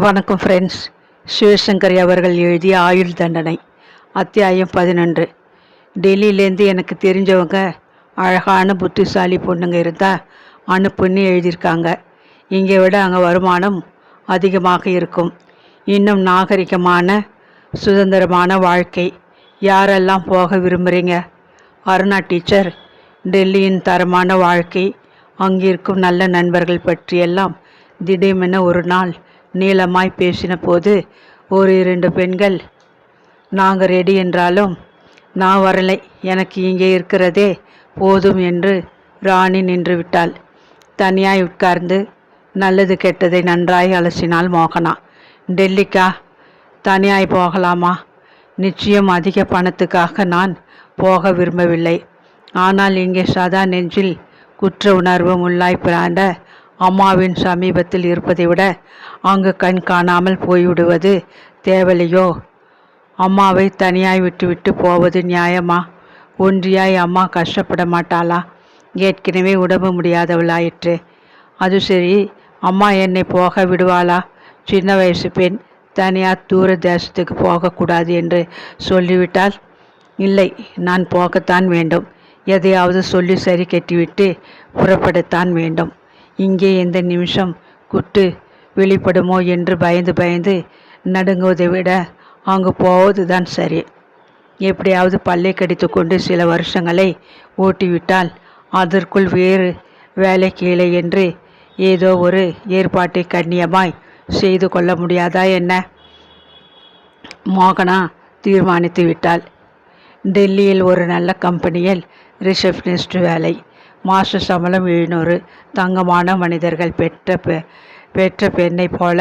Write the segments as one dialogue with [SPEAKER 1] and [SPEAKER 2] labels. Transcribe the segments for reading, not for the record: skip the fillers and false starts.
[SPEAKER 1] வணக்கம் ஃப்ரெண்ட்ஸ். சிவசங்கரி அவர்கள் எழுதிய ஆயுள் தண்டனை அத்தியாயம் 11. டெல்லியிலேருந்து எனக்கு தெரிஞ்சவங்க அழகான புத்திசாலி பொண்ணுங்க இருந்தால் அனுப்புன்னு எழுதியிருக்காங்க. இங்கே விட அங்கே வருமானம் அதிகமாக இருக்கும். இன்னும் நாகரிகமான சுதந்திரமான வாழ்க்கை. யாரெல்லாம் போக விரும்புகிறீங்க? அருணா டீச்சர். டெல்லியின் தரமான வாழ்க்கை, அங்கிருக்கும் நல்ல நண்பர்கள் பற்றியெல்லாம் திடீரென ஒரு நாள் நீளமாய் பேசின போது ஒரு 2 பெண்கள், நாங்கள் ரெடி என்றாலும் நான் வரலை, எனக்கு இங்கே இருக்கிறதே போதும் என்று ராணி நின்று விட்டாள். தனியாய் உட்கார்ந்து நல்லது கெட்டதை நன்றாய் அலசினாள் மோகனா. டெல்லிக்கா? தனியாய் போகலாமா? நிச்சயம் அதிக பணத்துக்காக நான் போக விரும்பவில்லை. ஆனால் இங்கே சதா நெஞ்சில் குற்ற உணர்வு முள்ளாய் பிராண்ட அம்மாவின் சமீபத்தில் இருப்பதை விட அங்கு கண் காணாமல் போய்விடுவது தேவலையோ? அம்மாவை தனியாய் விட்டுவிட்டு போவது நியாயமா? ஒன்றியாய் அம்மா கஷ்டப்பட மாட்டாளா? ஏற்கனவே உடம்பு முடியாதவளாயிற்று. அது சரி, அம்மா என்னை போக விடுவாளா? சின்ன வயசு பெண் தனியாக தூர தேசத்துக்கு போகக்கூடாது என்று சொல்லிவிட்டால்? இல்லை, நான் போகத்தான் வேண்டும். எதையாவது சொல்லி சரி கட்டிவிட்டு புறப்படத்தான் வேண்டும். இங்கே எந்த நிமிஷம் குட்டு வெளிப்படுமோ என்று பயந்து பயந்து நடுங்குவதை விட அங்கு போவதுதான் சரி. எப்படியாவது பல்லை கடித்து கொண்டு சில வருஷங்களை ஓட்டிவிட்டால் அதற்குள் வேறு வேலை கீழே என்று ஏதோ ஒரு ஏற்பாட்டை கண்ணியமாய் செய்து கொள்ள முடியாதா என்ன? மோகனா தீர்மானித்து விட்டாள். டெல்லியில் ஒரு நல்ல கம்பெனியில் ரிசப்ஷனிஸ்ட் வேலை. மாத சம்பளம் 700. தங்கமான மனிதர்கள் பெற்ற பெண்ணை போல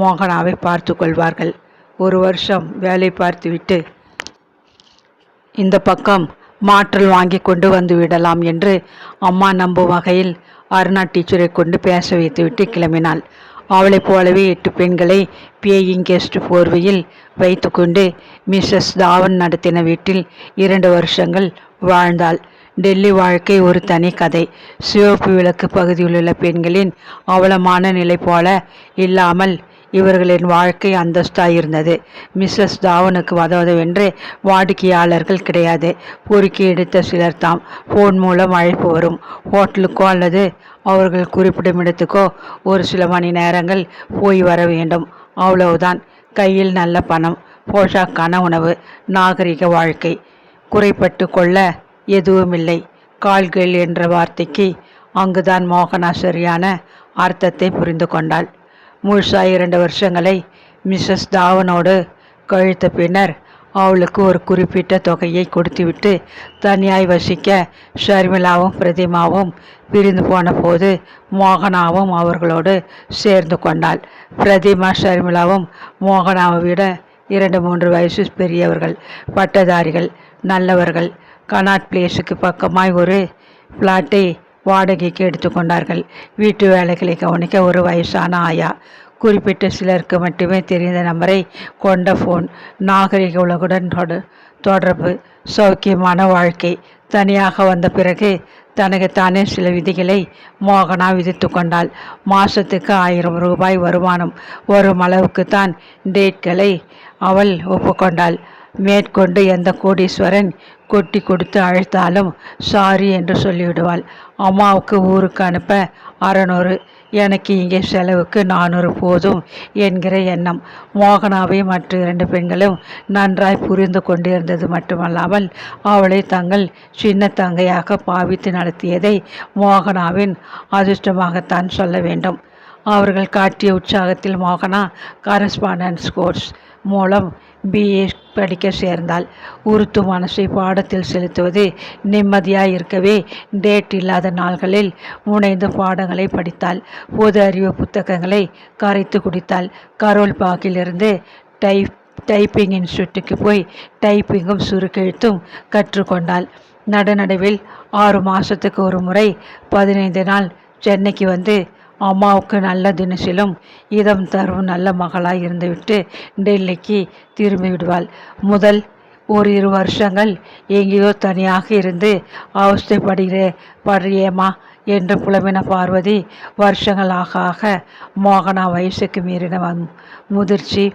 [SPEAKER 1] மோகனாவை பார்த்து கொள்வார்கள். 1 வருஷம் வேலை பார்த்துவிட்டு இந்த பக்கம் மாற்றல் வாங்கி கொண்டு வந்து விடலாம் என்று அம்மா நம்பும் வகையில் அருணா டீச்சரை கொண்டு பேச வைத்துவிட்டு கிளம்பினாள். அவளைப் போலவே 8 பெண்களை பேயிங் கெஸ்ட் போர்வையில் வைத்து கொண்டு மிஸ்ஸஸ் தாவன் நடத்தின வீட்டில் 2 வருஷங்கள் வாழ்ந்தாள். டெல்லி வாழ்க்கை ஒரு தனி கதை. சிவப்பு விளக்கு பகுதியிலுள்ள பெண்களின் அவலமான நிலை போல இல்லாமல் இவர்களின் வாழ்க்கை அந்தஸ்தாயிருந்தது. மிஸ்ஸஸ் தாவனுக்கு வதவதவென்று வாடிக்கையாளர்கள் கிடையாது. பொறுக்கி எடுத்த சிலர் தாம். ஃபோன் மூலம் அழைப்பு வரும். ஹோட்டலுக்கோ அல்லது அவர்கள் குறிப்பிடும் இடத்துக்கோ ஒரு சில மணி நேரங்கள் போய் வர வேண்டும். அவ்வளவுதான். கையில் நல்ல பணம், போஷாக்கான உணவு, நாகரிக வாழ்க்கை. குறைப்பட்டு கொள்ள எதுவுமில்லை. கால்கள் என்ற வார்த்தைக்கு அங்குதான் மோகனா சரியான அர்த்தத்தை புரிந்து கொண்டாள். முழுசாய் 2 வருஷங்களை மிஸ்ஸஸ் தாவனோடு கழித்த பின்னர் அவளுக்கு ஒரு குறிப்பிட்ட தொகையை கொடுத்துவிட்டு தனியாய் வசிக்க ஷர்மிளாவும் பிரதிமாவும் பிரிந்து போன போது மோகனாவும் அவர்களோடு சேர்ந்து கொண்டாள். பிரதிமா ஷர்மிளாவும் மோகனாவை விட 2-3 வயசு பெரியவர்கள், பட்டதாரிகள், நல்லவர்கள். கனாட் பிளேஸுக்கு பக்கமாய் ஒரு பிளாட்டை வாடகைக்கு எடுத்துக்கொண்டார்கள். வீட்டு வேலைகளை கவனிக்க ஒரு வயசான ஆயா, குறிப்பிட்ட சிலருக்கு மட்டுமே தெரிந்த நம்பரை கொண்ட ஃபோன், நாகரிக உலகுடன் தொடர்பு, சௌக்கியமான வாழ்க்கை. தனியாக வந்த பிறகு தனக்குத்தானே சில விதிகளை மோகனா விதித்து கொண்டாள். மாதத்துக்கு 1000 ரூபாய் வருமானம் வரும் அளவுக்குத்தான் டேட்களை அவள் ஒப்புக்கொண்டாள். மேற்கொண்டு எந்த கோடீஸ்வரன் கொட்டி கொடுத்து அழைத்தாலும் சாரி என்று சொல்லிவிடுவாள். அம்மாவுக்கு ஊருக்கு அனுப்ப 600, எனக்கு இங்கே செலவுக்கு 400 போதும் என்கிற எண்ணம் மோகனாவை மற்ற 2 பெண்களும் நன்றாய் புரிந்து கொண்டிருந்தது மட்டுமல்லாமல் அவளை தங்கள் சின்ன தங்கையாக பாவித்து நடத்தியதை மோகனாவின் அதிர்ஷ்டமாகத்தான் சொல்ல வேண்டும். அவர்கள் காட்டிய உற்சாகத்தில் மோகனா கரஸ்பாண்டன்ஸ் கோர்ஸ் மூலம் BA படிக்க சேர்ந்தாள். உறுத்து மனசை பாடத்தில் செலுத்துவது நிம்மதியாய் இருக்கவே டேட் இல்லாத நாள்களில் முனைந்து பாடங்களை படித்தாள். பொது அறிவு புத்தகங்களை கரைத்து குடித்தாள். கரோல் பாக்கிலிருந்து டைப்பிங் இன்ஸ்டியூட்டுக்கு போய் டைப்பிங்கும் சுருக்கெழுத்தும் கற்றுக்கொண்டாள். நடுநடுவில் 6 மாதத்துக்கு ஒரு முறை 15 நாள் சென்னைக்கு வந்து அம்மாவுக்கு நல்ல தினசிலும் இதம் தரும் நல்ல மகளாய் இருந்துவிட்டு டெல்லிக்கு திரும்பி விடுவாள். முதல் 1-2 வருஷங்கள் எங்கேயோ தனியாக இருந்து அவஸ்தைப்படுறியேம்மா என்று புலம்பின பார்வதி. வருஷங்கள் ஆக ஆக மோகனா வயசுக்கு மீறின முதிர்ச்சி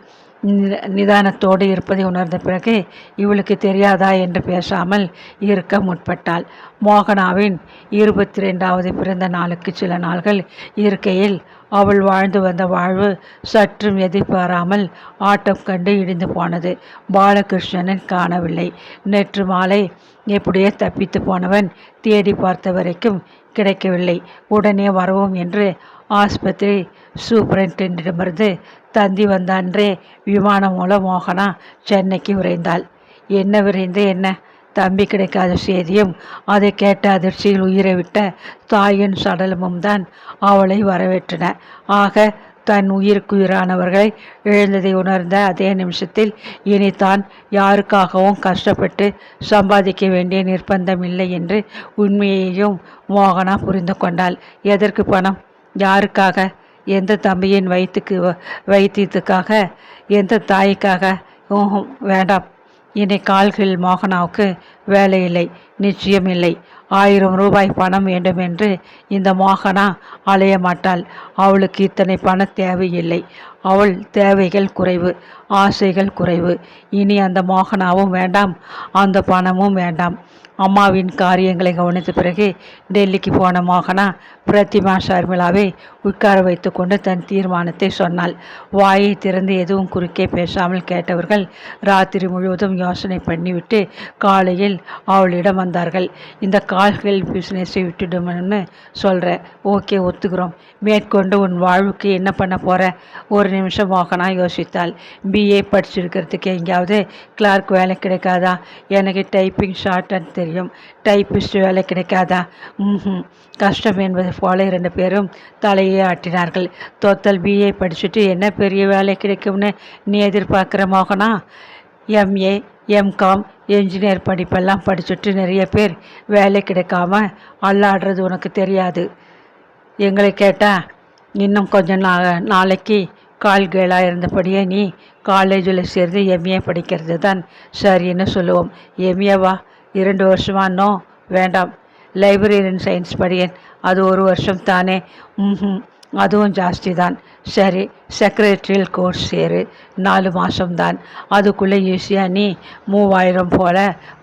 [SPEAKER 1] நிதானத்தோடு இருப்பதை உணர்ந்த பிறகு இவளுக்கு தெரியாதா என்று பேசாமல் இருக்க முற்பட்டாள். மோகனாவின் 22வது பிறந்த நாளுக்கு சில நாள்கள் இருக்கையில் அவள் வாழ்ந்து வந்த வாழ்வு சற்றும் எதிர்பாராமல் ஆட்டம் கண்டு இடிந்து போனது. பாலகிருஷ்ணனை காணவில்லை. நேற்று மாலை எப்படியே தப்பித்து போனவன் தேடி பார்த்த வரைக்கும் கிடைக்கவில்லை. உடனே வரவும் என்று ஆஸ்பத்திரி சூப்பரிண்டெண்டிடமிருந்து தந்தி வந்த அன்றே விமானம் மூலம் மோகனா சென்னைக்கு விரைந்தாள். என்ன விரைந்து என்ன? தம்பி கிடைக்காத செய்தியும் அதை கேட்ட அதிர்ச்சியில் உயிரை விட்ட தாயின் சடலமும் தான் அவளை வரவேற்றன. ஆக தன் உயிருக்குயிரானவர்களை இழந்ததை உணர்ந்த அதே நிமிஷத்தில் இனி தான் யாருக்காகவும் கஷ்டப்பட்டு சம்பாதிக்க வேண்டிய நிர்பந்தம் இல்லை என்று உண்மையையும் மோகனா புரிந்து கொண்டாள். எதற்கு பணம்? யாருக்காக? எந்த தம்பியின் வைத்தியத்துக்காக? எந்த தாய்க்காக? வேண்டாம். இனி கால்களில் மோகனாவுக்கு வேலை இல்லை, நிச்சயம் இல்லை. 1000 ரூபாய் பணம் வேண்டும் என்று இந்த மோகனா அலைய மாட்டாள். அவளுக்கு இத்தனை பண தேவையில்லை. அவள் தேவைகள் குறைவு, ஆசைகள் குறைவு. இனி அந்த மோகனாவும் வேண்டாம், அந்த பணமும் வேண்டாம். அம்மாவின் காரியங்களை கவனித்த பிறகு டெல்லிக்கு போன மோகனா பிரதிமா ஷர்மிளாவை உட்கார வைத்து கொண்டு தன் தீர்மானத்தை சொன்னாள். வாயை திறந்து எதுவும் குறுக்கே பேசாமல் கேட்டவர்கள் ராத்திரி முழுவதும் யோசனை பண்ணிவிட்டு காலையில் அவளிடம் வந்தார்கள். இந்த கால்கள் பிஸ்னஸை விட்டுடும்னு சொல்கிற, ஓகே ஒத்துக்கிறோம். மேற்கொண்டு உன் வாழ்வுக்கு என்ன பண்ண போகிற? ஒரு நிமிஷம் மோகனா யோசித்தாள். பிஏ படிச்சிருக்கிறதுக்கு எங்கேயாவது கிளார்க் வேலை கிடைக்காதா? எனக்கு டைப்பிங் ஷார்ட் அண்ட் தெரியும். டைப்பிஸ்ட் வேலை கிடைக்காதா? கஷ்டம் என்பது போல 2 பேரும் தலையை ஆட்டினார்கள். தோத்தல் பிஏ படிச்சுட்டு என்ன பெரிய வேலை கிடைக்கும்னு நீ எதிர்பார்க்குற மோகனா? எம்ஏ எம்காம் என்ஜினியர் படிப்பெல்லாம் படிச்சுட்டு நிறைய பேர் வேலை கிடைக்காம அல்லாடுறது உனக்கு தெரியாது. எங்களை கேட்டால் இன்னும் கொஞ்சம் நாளைக்கு கால்களாக இருந்தபடியே நீ காலேஜில் சேர்ந்து எம்ஏ படிக்கிறது தான் சரின்னு சொல்லுவோம். எம்ஏவா? 2 வருஷமா? நோ, வேண்டாம். லைப்ரரியன் சயின்ஸ் படியேன். அது 1 வருஷம் தானே? அதுவும் ஜாஸ்தி தான். சரி, செக்ரட்டரியல் கோர்ஸ் சேரு. 4 மாதம்தான். அதுக்குள்ளே ஈஸியாக நீ 3000 போல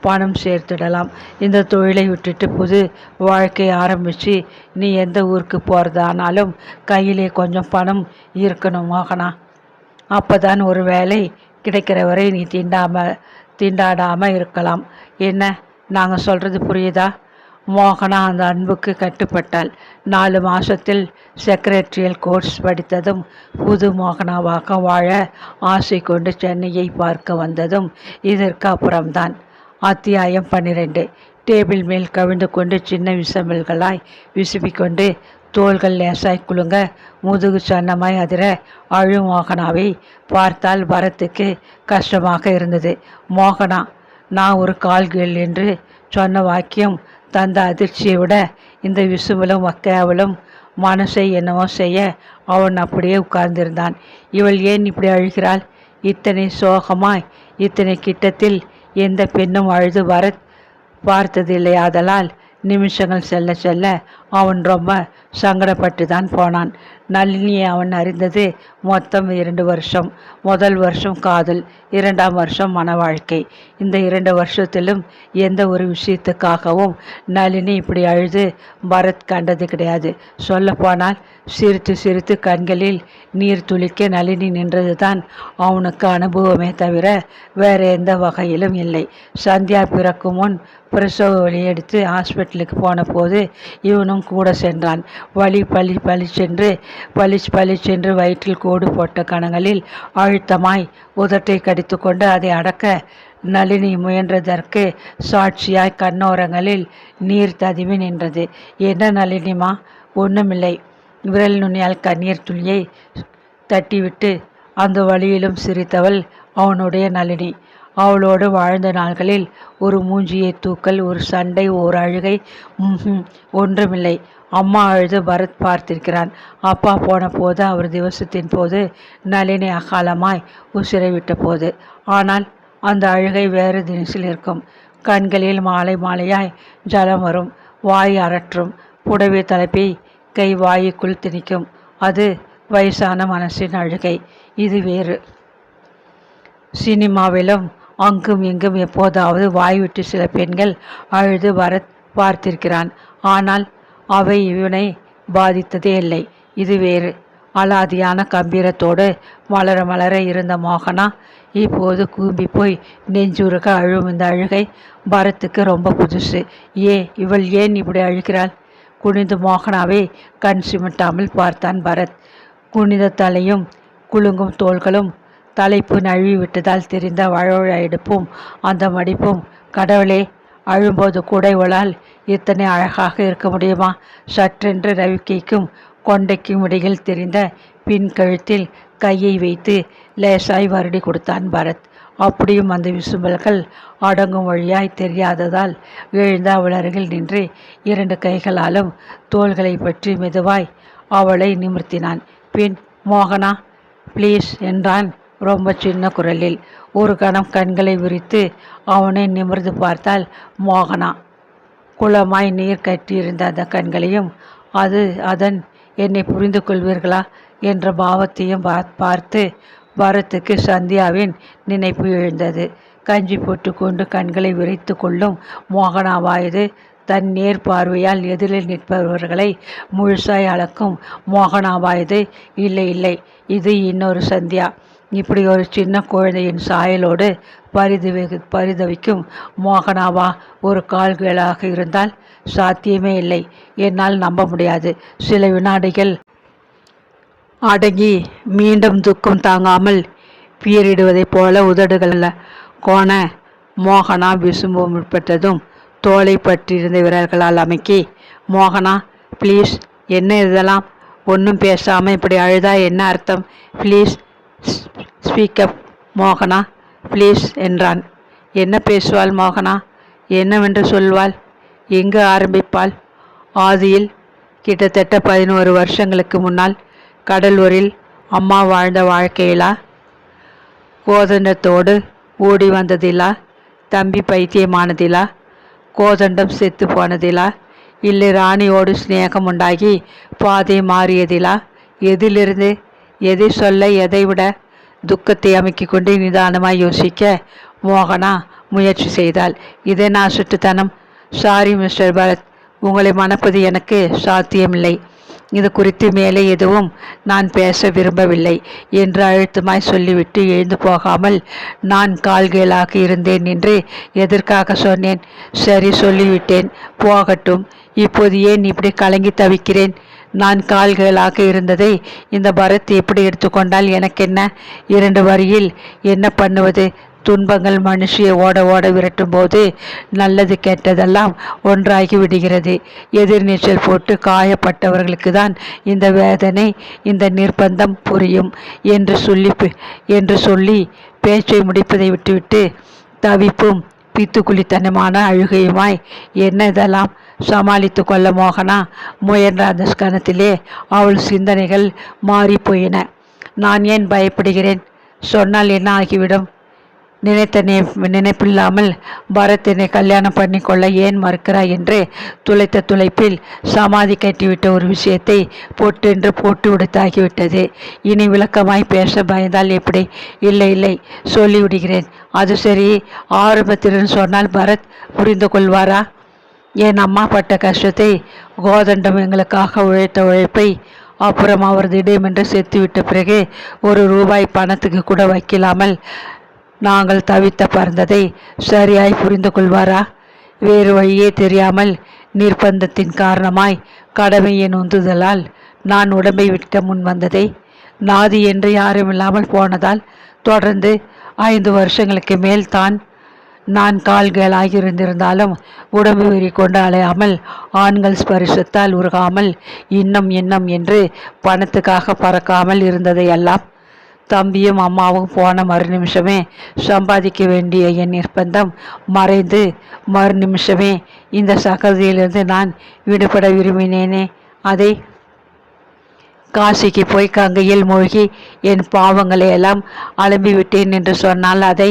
[SPEAKER 1] பணம் சேர்த்துடலாம். இந்த தொழிலை விட்டுட்டு புது வாழ்க்கை ஆரம்பித்து நீ எந்த ஊருக்கு போகிறதானாலும் கையிலே கொஞ்சம் பணம் இருக்கணும் மோகனா. அப்போ தான் ஒரு வேலை கிடைக்கிற வரை நீ திண்டாடாமல் இருக்கலாம். என்ன, நாங்கள் சொல்கிறது புரியுதா? மோகனா அந்த அன்புக்கு கட்டுப்பட்டாள். 4 மாதத்தில் செக்ரட்டரியல் கோர்ஸ் படித்ததும் புது மோகனாவாக வாழ ஆசை கொண்டு சென்னையை பார்க்க வந்ததும் இதற்கு அப்புறம்தான். அத்தியாயம் 12. டேபிள் மேல் கவிழ்ந்து கொண்டு சின்ன விசம்பல்களாய் விசுப்பிக்கொண்டு தோள்கள் லேசாய் குலுங்க முதுகு சன்னமாய் அதிர அழு மோகனாவை பார்த்தால் பரத்துக்கு கஷ்டமாக இருந்தது. மோகனா, நான் ஒரு கால்கள் என்று சொன்ன வாக்கியம் தந்த அதிர்ச்சியை விட இந்த விசுவலும் வக்கையாவலும் மனசை என்னவோ செய்ய அவன் அப்படியே உட்கார்ந்திருந்தான். இவள் ஏன் இப்படி அழுகிறாள்? இத்தனை சோகமாய் இத்தனை கிட்டத்தில் எந்த பெண்ணும் அழுது பார்த்ததில்லையாதலால் நிமிஷங்கள் செல்ல செல்ல அவன் ரொம்ப சங்கடப்பட்டு தான் போனான். நளினியை அவன் அறிந்தது மொத்தம் 2 வருஷம். முதல் வருஷம் காதல், 2ஆம் வருஷம் மன வாழ்க்கை. இந்த 2 வருஷத்திலும் எந்த ஒரு விஷயத்துக்காகவும் நளினி இப்படி அழுது பரத் கண்டது கிடையாது. சொல்லப்போனால் சிரித்து சிரித்து கண்களில் நீர் துளிக்க நளினி நின்றது தான் அவனுக்கு அனுபவமே தவிர வேறு எந்த வகையிலும் இல்லை. சந்தியா பிறக்கும் முன் பிரசவ வலி எடுத்து ஹாஸ்பிட்டலுக்கு போன போது இவனும் கூட சென்றான். வலி பளிச்சென்று வயிற்றில் கோடு போட்ட கணங்களில் அழுத்தமாய் உதட்டை கடித்து கொண்டு அதை அடக்க நளினி முயன்றதற்கு சாட்சியாய் கண்ணோரங்களில் நீர் ததுவி நின்றது. என்ன நளினிமா? ஒன்றுமில்லை. விரல் நுனியால் கண்ணீர் துளியை தட்டிவிட்டு அந்த வழியிலும் சிரித்தவள் அவனுடைய நளினி. அவளோடு வாழ்ந்த நாள்களில் ஒரு மூஞ்சியை தூக்கல், ஒரு சண்டை, ஒரு அழுகை, ஒன்றுமில்லை. அம்மா அழுது பரத் பார்த்திருக்கிறான். அப்பா போன போது அவர் திவசத்தின் போது நளினி அகாலமாய் உசிரை விட்ட போது. ஆனால் அந்த அழுகை வேறு தினசில் இருக்கும். கண்களில் மாலை மாலையாய் ஜலம் வரும், வாய் அரற்றும், புடவை தலைப்பை கை வாயுக்குள் திணிக்கும். அது வயசான மனசின் அழுகை. இது வேறு. சினிமாவிலும் அங்கும் இங்கும் எப்போதாவது வாய்விட்டு சில பெண்கள் அழுது பரத் பார்த்திருக்கிறான். ஆனால் அவை இவனை பாதித்ததே இல்லை. இது வேறு. அலாதியான கம்பீரத்தோடு மலர மலர இருந்த மோகனா இப்போது கூம்பி போய் நெஞ்சுருக அழும். இந்த அழுகை பரத்துக்கு ரொம்ப புதுசு. இவள் ஏன் இப்படி அழுகிறாள்? குனிந்து மோகனாவை கண் சிமிட்டாமல் பார்த்தான் பரத். குனித தலையும் குலுங்கும் தோள்களும் தலைப்பு நழுவி விட்டதால் தெரிந்த வழவழ எடுப்பும் அந்த மடிப்பும். கடவுளே, அழும்போது கூட இவளால் இத்தனை அழகாக இருக்க முடியுமா? சற்றென்று ரவிக்கைக்கும் கொண்டைக்கும் இடையில் தெரிந்த பின் கழுத்தில் கையை வைத்து லேசாய் வருடி கொடுத்தான் பரத். அப்படியும் அந்த விசும்பல்கள் அடங்கும் வழியாய் தெரியாததால் எழுந்த அவள் அருகில் நின்று 2 கைகளாலும் தோள்களை பற்றி மெதுவாய் அவளை நிமிர்த்தினான். பின் மோகனா ப்ளீஸ் என்றான் ரொம்ப சின்ன குரலில். ஒரு கணம் கண்களை விரித்து அவனை நிமிர்ந்து பார்த்தாள் மோகனா. குளமாய் நீர் கட்டியிருந்த அந்த கண்களையும் அதன் என்னை புரிந்து கொள்வீர்களா என்ற பாவத்தையும் பார்த்து பரத்துக்கு சந்தியாவின் நினைப்பு எழுந்தது. கஞ்சி போட்டு கொண்டு கண்களை விரைத்து கொள்ளும் மோகனாவாயது தன் நேர் பார்வையால் எதிரில் நிற்பவர்களை முழுசாய் அளக்கும் மோகனாவாயது இல்லை இல்லை, இது இன்னொரு சந்தியா. இப்படி ஒரு சின்ன குழந்தையின் சாயலோடு பரிதவிக்கும் மோகனாவா ஒரு கால்களாக இருந்தால் சாத்தியமே இல்லை. என்னால் நம்ப முடியாது. சில வினாடிகள் அடங்கி மீண்டும் துக்கம் தாங்காமல் பீரிடுவதைப் போல உதடுகள் கோண மோகனா விசும்பு முற்பட்டதும் தோலை பற்றியிருந்த விரல்களால் அமைக்கி, மோகனா ப்ளீஸ், என்ன இதெல்லாம்? ஒன்றும் பேசாமல் இப்படி அழுதா என்ன அர்த்தம்? ப்ளீஸ் ஸ்பீக்கப் மோகனா, ப்ளீஸ் என்றான். என்ன பேசுவாள் மோகனா? என்னவென்று சொல்வாள்? எங்கு ஆரம்பிப்பாள்? ஆதியில் கிட்டத்தட்ட 11 வருஷங்களுக்கு முன்னால் கடலூரில் அம்மா வாழ்ந்த வாழ்க்கையிலா? கோதண்டத்தோடு ஓடி வந்ததிலா? தம்பி பைத்தியமானதிலா? கோதண்டம் செத்து போனதிலா? இல்லை ராணியோடு சிநேகம் உண்டாகி பாதை மாறியதிலா? எதிலிருந்து? எதை சொல்ல? எதை விட? துக்கத்தை அமைக்கிக் கொண்டு நிதானமாய் யோசிக்க மோகனா முயற்சி செய்தாள். இதே நான் சுட்டுத்தனம். சாரி மிஸ்டர் பரத், உங்களை மணப்பது எனக்கு சாத்தியமில்லை. இது குறித்து மேலே எதுவும் நான் பேச விரும்பவில்லை என்று அழுத்தமாய் சொல்லிவிட்டு எழுந்து போகாமல், நான் கால்களாக இருந்தேன் என்று எதற்காக சொன்னேன்? சரி, சொல்லிவிட்டேன், போகட்டும். இப்போது ஏன் இப்படி கலங்கி தவிக்கிறேன்? நான் கால்களாக இருந்ததை இந்த பரத் எப்படி எடுத்துக்கொண்டால் எனக்கென்ன? 2 வரியில் என்ன பண்ணுவது? துன்பங்கள் மனுஷியை ஓட ஓட விரட்டும் போது நல்லது கெட்டதெல்லாம் ஒன்றாகி விடுகிறது. எதிர்நீச்சல் போட்டு காயப்பட்டவர்களுக்கு தான் இந்த வேதனை, இந்த நிர்பந்தம் புரியும் என்று சொல்லி பேச்சை முடிப்பதை விட்டுவிட்டு தவிப்பும் பித்துக்குளித்தனமான அழுகையுமாய் என்ன இதெல்லாம் சமாளித்து கொள்ள மோகனா முயன்ற அந்த கணத்திலே அவள் சிந்தனைகள் மாறிப்போயின. நான் ஏன் பயப்படுகிறேன்? சொன்னால் என்ன ஆகிவிடும்? நினைத்த நினைப்பில்லாமல் பரத்தினை கல்யாணம் பண்ணி கொள்ள ஏன் மறுக்கிறாய் என்று துளைத்த துளைப்பில் சமாதி கட்டிவிட்ட ஒரு விஷயத்தை பொட்டென்று போட்டு விடுத்தாகிவிட்டது. இனி விளக்கமாய் பேச பயந்தால் எப்படி? இல்லை இல்லை, சொல்லிவிடுகிறேன். அது சரி, ஆரம்பத்திலிருந்து சொன்னால் பரத் புரிந்து கொள்வாரா? என் அம்மா பட்ட கஷ்டத்தை, கோதண்டம் எங்களுக்காக உழைத்த உழைப்பை, அப்புறம் அவர் திடீரென்று செத்துவிட்ட பிறகு ஒரு ரூபாய் பணத்துக்கு கூட வைக்கலாமல் நாங்கள் தவித்த பறந்ததை சரியாய் புரிந்து கொள்வாரா? வேறு வழியே தெரியாமல் நிர்பந்தத்தின் காரணமாய் கடமையின் உந்துதலால் நான் உடம்பை விற்க முன் வந்ததை, நாதி என்று யாரும் இல்லாமல் போனதால் தொடர்ந்து 5 வருஷங்களுக்கு மேல் தான் நான் கால்களாகி இருந்திருந்தாலும் உடம்பு வெறி கொண்டு அலையாமல், ஆண்கள் ஸ்பரிசத்தால் உருகாமல், இன்னும் இன்னும் என்று பணத்துக்காக பறக்காமல் இருந்ததையெல்லாம் தம்பியும் அம்மாவும் போன மறுநிமிஷமே சம்பாதிக்க வேண்டிய என் நிர்பந்தம் மறைந்து மறுநிமிஷமே இந்த சகதியிலிருந்து நான் விடுபட விரும்பினேனே, அதை காசிக்கு போய் கங்கையில் மூழ்கி என் பாவங்களை எல்லாம் அலம்பிவிட்டேன் என்று சொன்னால் அதை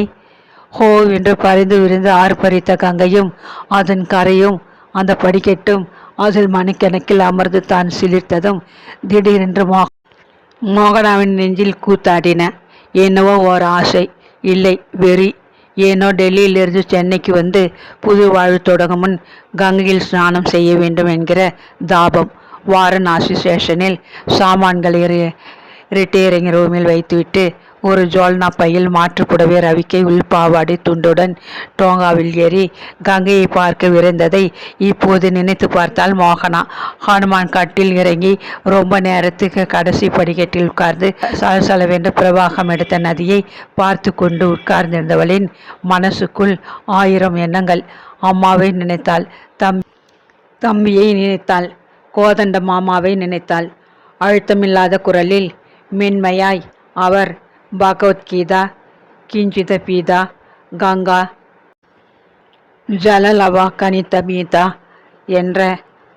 [SPEAKER 1] ஹோ என்று பறிந்து விரிந்து ஆர்ப்பரித்த கங்கையும் அதன் கரையும் அந்த படிக்கட்டும் அதில் மணிக்கணக்கில் அமர்ந்து தான் சிலிர்த்ததும் திடீரென்று மோகனாவின் நெஞ்சில் கூத்தாடின. என்னவோ ஓர் ஆசை, இல்லை வெறி. ஏனோ டெல்லியிலிருந்து சென்னைக்கு வந்து புது வாழ்வு தொடங்கும் முன் கங்கையில் ஸ்நானம் செய்ய வேண்டும் என்கிற தாபம். வாரணாசி ஸ்டேஷனில் சாமான்களை ரிட்டேரிங் ரூமில் வைத்துவிட்டு ஒரு ஜோல்னா பையில் மாற்றுப்புடவை ரவிக்கை உள்பாவாடை துண்டுடன் டோங்காவில் ஏறி கங்கையை பார்க்க விரைந்ததை இப்போது நினைத்து பார்த்தால் மோகனா ஹனுமான் கட்டில் இறங்கி ரொம்ப நேரத்துக்கு கடைசி படிக்கட்டில் உட்கார்ந்து சலசலவென்று பிரவாகம் எடுத்த நதியை பார்த்து கொண்டு உட்கார்ந்திருந்தவளின் மனசுக்குள் 1000 எண்ணங்கள். அம்மாவை நினைத்தாள், தம்பியை நினைத்தாள், கோதண்ட மாமாவை நினைத்தாள். அழுத்தமில்லாத குரலில் மென்மையாய் அவர் பகவத்கீதா கிஞ்சித பீதா கங்கா ஜலலவா கனித மீதா என்ற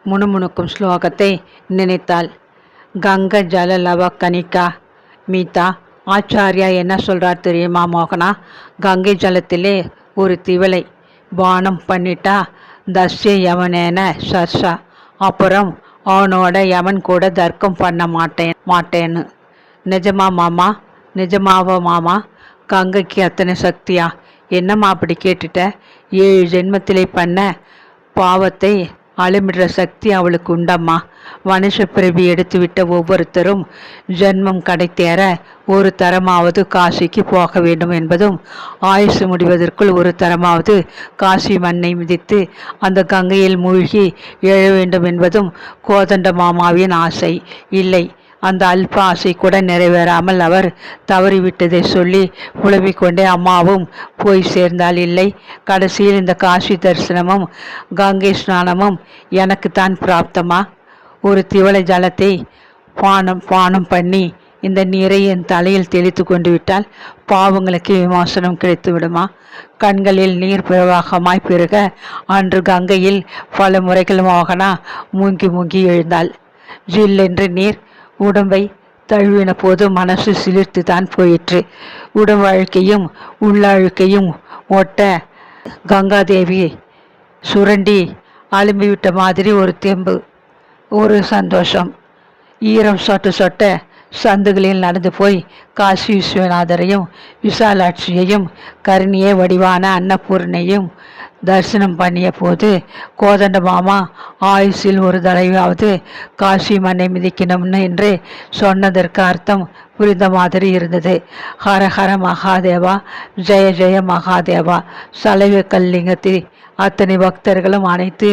[SPEAKER 1] முணுமுணுக்கும் ஸ்லோகத்தை நினைத்தாள். கங்கா ஜலலவா கனிகா மீதா. ஆச்சாரியா என்ன சொல்றார் தெரியுமா மோகனா? கங்கை ஜலத்திலே ஒரு திவலை பானம் பண்ணிட்டா தஸ்ய யமனேன சர்ஷா. அப்புறம் அவனோட யமன் கூட தர்க்கம் பண்ண மாட்டேன்னு. நிஜமா மாமா? நிஜமாவா மாமா? கங்கைக்கு அத்தனை சக்தியா? என்னம்மா அப்படி கேட்டுட்ட? 7 ஜென்மத்திலே பண்ண பாவத்தை அழுமிடுற சக்தி அவளுக்கு உண்டம்மா. மனுஷ பிறவி எடுத்துவிட்ட ஒவ்வொருத்தரும் ஜென்மம் கடைத்தேற ஒரு தரமாவது காசிக்கு போக வேண்டும் என்பதும், ஆயுசு முடிவதற்குள் ஒரு தரமாவது காசி மண்ணை மிதித்து அந்த கங்கையில் மூழ்கி எழ வேண்டும் என்பதும் கோதண்ட மாமாவின் ஆசை. இல்லை, அந்த அல்ப ஆசை கூட நிறைவேறாமல் அவர் தவறிவிட்டதை சொல்லி புலம்பிக்கொண்டே அம்மாவும் போய் சேர்ந்தால் இல்லை. கடைசியில் இந்த காசி தரிசனமும் கங்கை ஸ்நானமும் எனக்குத்தான் பிராப்தமா? ஒரு திவலை ஜலத்தை பானம் பண்ணி இந்த நீரை என் தலையில் தெளித்து கொண்டு விட்டால் பாவங்களுக்கு விமோசனம் கிடைத்து விடுமா? கண்களில் நீர் பிரவாகமாய் பெருக அன்று கங்கையில் பல முறைகள் மோகனா மூங்கி மூங்கி எழுந்தாள். ஜில்லென்று நீர் உடம்பை தழுவின போது மனசு சிலிர்த்து தான் போயிற்று. உடம்பு அழுக்கையும் உள்ள அழுக்கையும் ஒட்ட கங்காதேவி சுரண்டி அலும்பிவிட்ட மாதிரி ஒரு தெம்பு, ஒரு சந்தோஷம். ஈரம் சொட்ட சொட்ட சந்துகளில் நடந்து போய் காசி விஸ்வநாதரையும் விசாலாட்சியையும் கருணிய வடிவான அன்னபூர்ணையும் தரிசனம் பண்ணிய போது கோதண்ட மாமா ஆயுசில் ஒரு தடவையாவது காசி மண்ணை மிதிக்கணும்னு என்று சொன்னதற்கு அர்த்தம் புரிந்த மாதிரி இருந்தது. ஹர ஹர மகாதேவா, ஜெய ஜெய மகாதேவா. சலைவ கல்லிங்கத்தில் அத்தனை பக்தர்களும் அனைத்து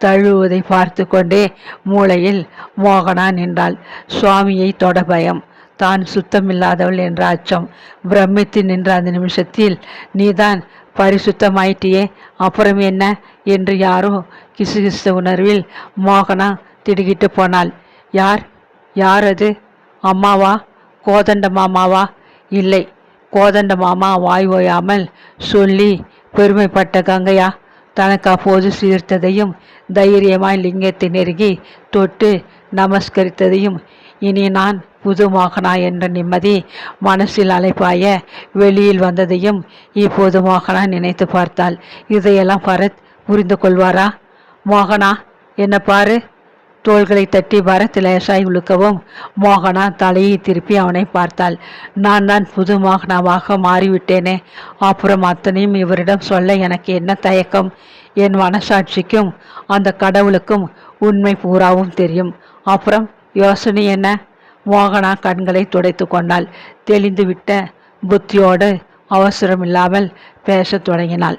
[SPEAKER 1] தழுவுவதை பார்த்து கொண்டே மூளையில் மோகனா நின்றாள். சுவாமியை தொட பயம், தான் சுத்தமில்லாதவள் என்ற அச்சம். பிரமித்து நின்ற அந்த நிமிஷத்தில் நீதான் பரிசுத்தமாயிட்டியே, அப்புறம் என்ன என்று யாரோ கிசுகிசு உணர்வில் மோகனா திடுகிட்டு போனாள். யார்? யார் அது? அம்மாவா? கோதண்ட மாமாவா? இல்லை, கோதண்ட மாமா வாய் ஓயாமல் சொல்லி பெருமைப்பட்ட கங்கையா தனக்கு அப்போது சீர்த்ததையும் தைரியமாய் லிங்கத்தை நெருங்கி தொட்டு நமஸ்கரித்ததையும் இனி நான் புது மோகனா என்ற நிம்மதி மனசில் அலைப்பாய வெளியில் வந்ததையும் இப்போது மோகனா நினைத்து பார்த்தாள். இதையெல்லாம் பரத் புரிந்து கொள்வாரா? மோகனா என்ன பாரு. தோள்களை தட்டி பரத் லேசாய் உழுக்கவும் மோகனா தலையை திருப்பி அவனை பார்த்தாள். நான் தான் புது மோகனாவாக மாறிவிட்டேனே, அப்புறம் அத்தனையும் இவரிடம் சொல்ல எனக்கு என்ன தயக்கம்? என் மனசாட்சிக்கும் அந்த கடவுளுக்கும் உண்மை பூராவும் தெரியும். அப்புறம் யோசனை என்ன? மோகனா கண்களை துடைத்து கொண்டாள். தெளிந்துவிட்ட புத்தியோடு அவசரமில்லாமல் பேசத் தொடங்கினாள்.